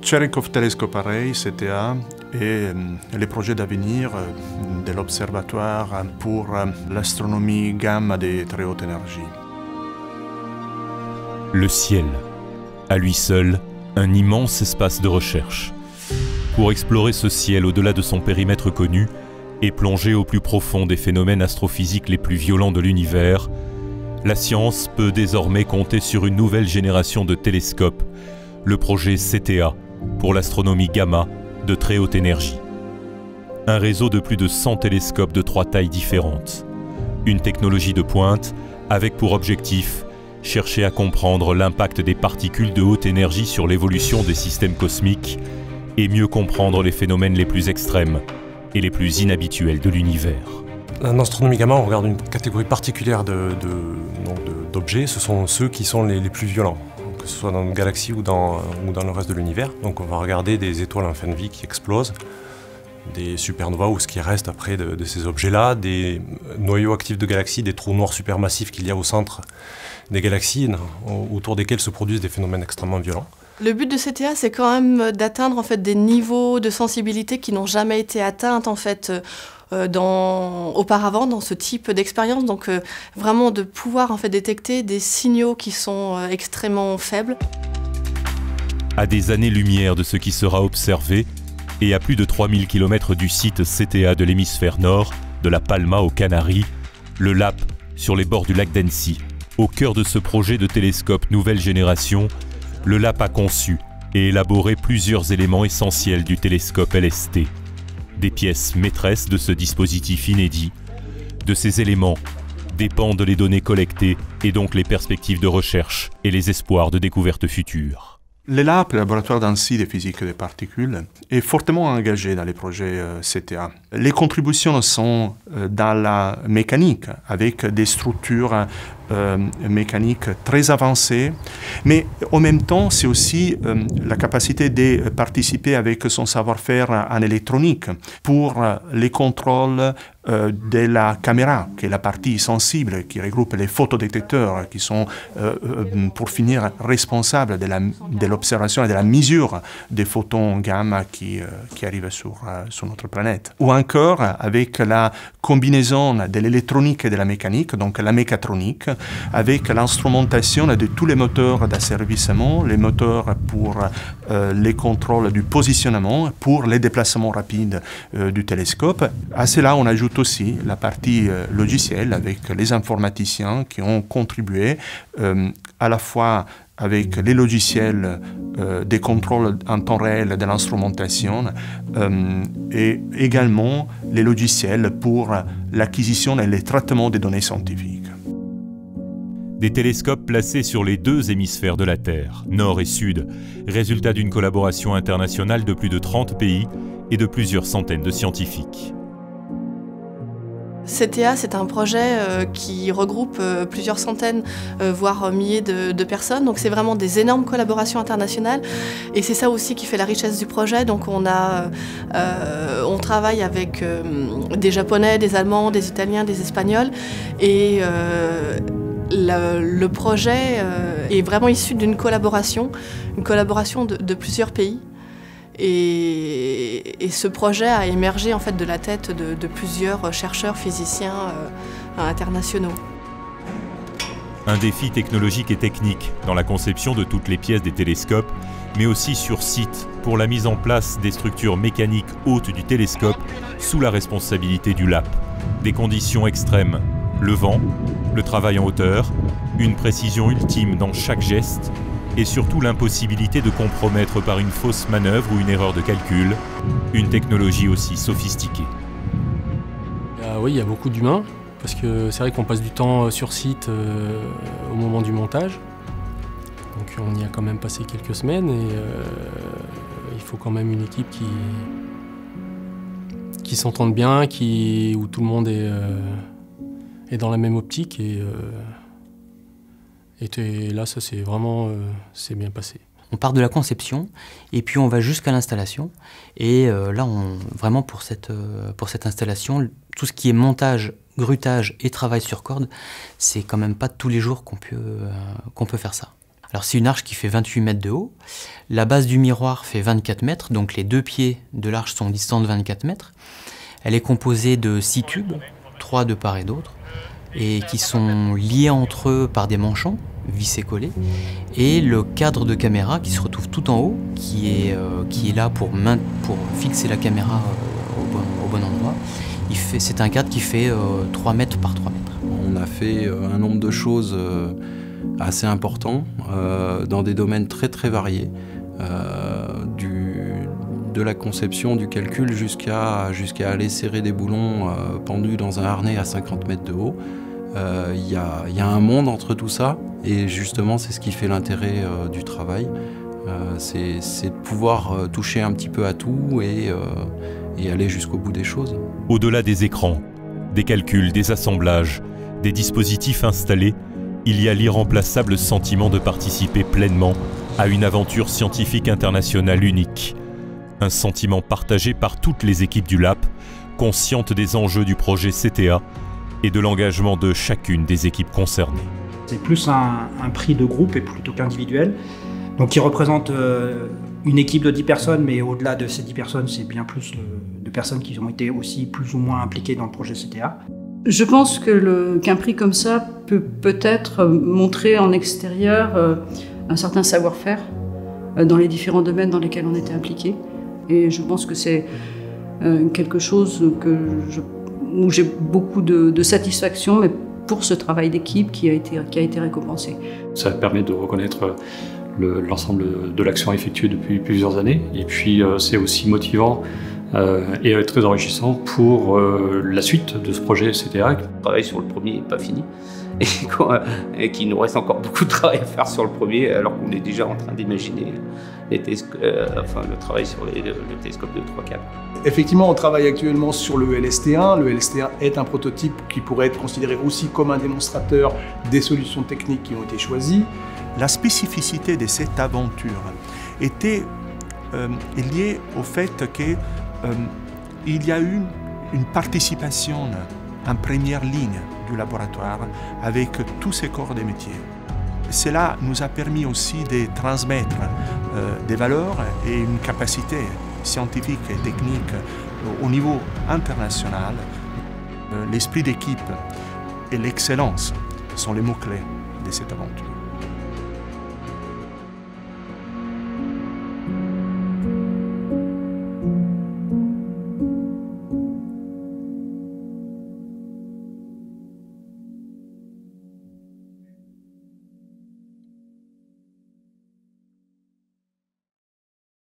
Cherenkov Telescope Array, CTA, et les projets d'avenir de l'Observatoire pour l'astronomie gamma des très hautes énergies. Le ciel, à lui seul, un immense espace de recherche. Pour explorer ce ciel au-delà de son périmètre connu et plonger au plus profond des phénomènes astrophysiques les plus violents de l'univers, la science peut désormais compter sur une nouvelle génération de télescopes, le projet CTA, pour l'astronomie gamma de très haute énergie. Un réseau de plus de 100 télescopes de 3 tailles différentes. Une technologie de pointe avec pour objectif chercher à comprendre l'impact des particules de haute énergie sur l'évolution des systèmes cosmiques et mieux comprendre les phénomènes les plus extrêmes et les plus inhabituels de l'univers. En astronomie gamma, on regarde une catégorie particulière d'objets, ce sont ceux qui sont les plus violents, que ce soit dans une galaxie ou dans le reste de l'univers. Donc on va regarder des étoiles en fin de vie qui explosent, des supernovas ou ce qui reste après de ces objets-là, des noyaux actifs de galaxies, des trous noirs supermassifs qu'il y a au centre des galaxies, autour desquels se produisent des phénomènes extrêmement violents. Le but de CTA, c'est quand même d'atteindre en fait des niveaux de sensibilité qui n'ont jamais été atteints en fait auparavant dans ce type d'expérience. Donc vraiment de pouvoir en fait détecter des signaux qui sont extrêmement faibles. À des années-lumière de ce qui sera observé et à plus de 3000 km du site CTA de l'hémisphère nord, de la Palma aux Canaries, le LAP sur les bords du lac d'Annecy. Au cœur de ce projet de télescope nouvelle génération, le LAP a conçu et élaboré plusieurs éléments essentiels du télescope LST. Des pièces maîtresses de ce dispositif inédit. De ces éléments dépendent les données collectées et donc les perspectives de recherche et les espoirs de découvertes futures. Le LAP, le laboratoire d'Annecy de physique des particules, est fortement engagé dans les projets CTA. Les contributions sont dans la mécanique, avec des structures mécaniques très avancées, mais en même temps, c'est aussi la capacité de participer avec son savoir-faire en électronique pour les contrôles de la caméra, qui est la partie sensible, qui regroupe les photodétecteurs, qui sont, pour finir, responsables de l'observation et de la mesure des photons gamma qui arrivent sur notre planète. Ou encore avec la combinaison de l'électronique et de la mécanique, donc la mécatronique, avec l'instrumentation de tous les moteurs d'asservissement, les moteurs pour les contrôles du positionnement, pour les déplacements rapides du télescope. À cela, on ajoute aussi la partie logicielle avec les informaticiens qui ont contribué à la fois avec les logiciels des contrôles en temps réel de l'instrumentation et également les logiciels pour l'acquisition et le traitement des données scientifiques. Des télescopes placés sur les 2 hémisphères de la Terre, nord et sud, résultat d'une collaboration internationale de plus de 30 pays et de plusieurs centaines de scientifiques. CTA, c'est un projet qui regroupe plusieurs centaines, voire milliers de personnes. Donc c'est vraiment des énormes collaborations internationales. Et c'est ça aussi qui fait la richesse du projet. Donc on travaille avec des Japonais, des Allemands, des Italiens, des Espagnols. Et le projet est vraiment issu d'une collaboration, de plusieurs pays. Et ce projet a émergé en fait de la tête de plusieurs chercheurs physiciens internationaux. Un défi technologique et technique dans la conception de toutes les pièces des télescopes, mais aussi sur site pour la mise en place des structures mécaniques hautes du télescope sous la responsabilité du LAP. Des conditions extrêmes, le vent, le travail en hauteur, une précision ultime dans chaque geste, et surtout l'impossibilité de compromettre par une fausse manœuvre ou une erreur de calcul une technologie aussi sophistiquée. Oui, il y a beaucoup d'humains, parce que c'est vrai qu'on passe du temps sur site au moment du montage. Donc on y a quand même passé quelques semaines et il faut quand même une équipe qui s'entende bien, où tout le monde est dans la même optique et là, ça c'est vraiment c'est bien passé. On part de la conception et puis on va jusqu'à l'installation. Et là, vraiment pour cette installation, tout ce qui est montage, grutage et travail sur corde, c'est quand même pas tous les jours qu'on peut faire ça. Alors c'est une arche qui fait 28 mètres de haut. La base du miroir fait 24 mètres, donc les 2 pieds de l'arche sont distants de 24 mètres. Elle est composée de 6 tubes, 3 de part et d'autre, et qui sont liés entre eux par des manchons vissés collés. Et le cadre de caméra qui se retrouve tout en haut, qui est là pour fixer la caméra au bon endroit. C'est un cadre qui fait 3 mètres par 3 mètres. On a fait un nombre de choses assez important dans des domaines très très variés, de la conception, du calcul jusqu'à aller serrer des boulons pendus dans un harnais à 50 mètres de haut. Il y a un monde entre tout ça et justement c'est ce qui fait l'intérêt du travail. C'est de pouvoir toucher un petit peu à tout et aller jusqu'au bout des choses. Au-delà des écrans, des calculs, des assemblages, des dispositifs installés, il y a l'irremplaçable sentiment de participer pleinement à une aventure scientifique internationale unique. Un sentiment partagé par toutes les équipes du LAP, conscientes des enjeux du projet CTA et de l'engagement de chacune des équipes concernées. C'est plus un prix de groupe et plutôt qu'individuel. Donc qui représente une équipe de 10 personnes, mais au-delà de ces 10 personnes, c'est bien plus de personnes qui ont été aussi plus ou moins impliquées dans le projet CTA. Je pense qu'un prix comme ça peut peut-être montrer en extérieur un certain savoir-faire dans les différents domaines dans lesquels on était impliqué. Et je pense que c'est quelque chose où j'ai beaucoup de satisfaction, mais pour ce travail d'équipe qui a été récompensé. Ça permet de reconnaître l'ensemble de l'action effectuée depuis plusieurs années. Et puis c'est aussi motivant et très enrichissant pour la suite de ce projet CTA. Le travail sur le premier n'est pas fini et qu'il nous reste encore beaucoup de travail à faire sur le premier alors qu'on est déjà en train d'imaginer le travail sur le télescope de 3-4. Effectivement, on travaille actuellement sur le LST1. Le LST1 est un prototype qui pourrait être considéré aussi comme un démonstrateur des solutions techniques qui ont été choisies. La spécificité de cette aventure était liée au fait qu'il y a eu une participation en première ligne du laboratoire avec tous ces corps de métier. Cela nous a permis aussi de transmettre des valeurs et une capacité scientifique et technique au niveau international. L'esprit d'équipe et l'excellence sont les mots-clés de cette aventure.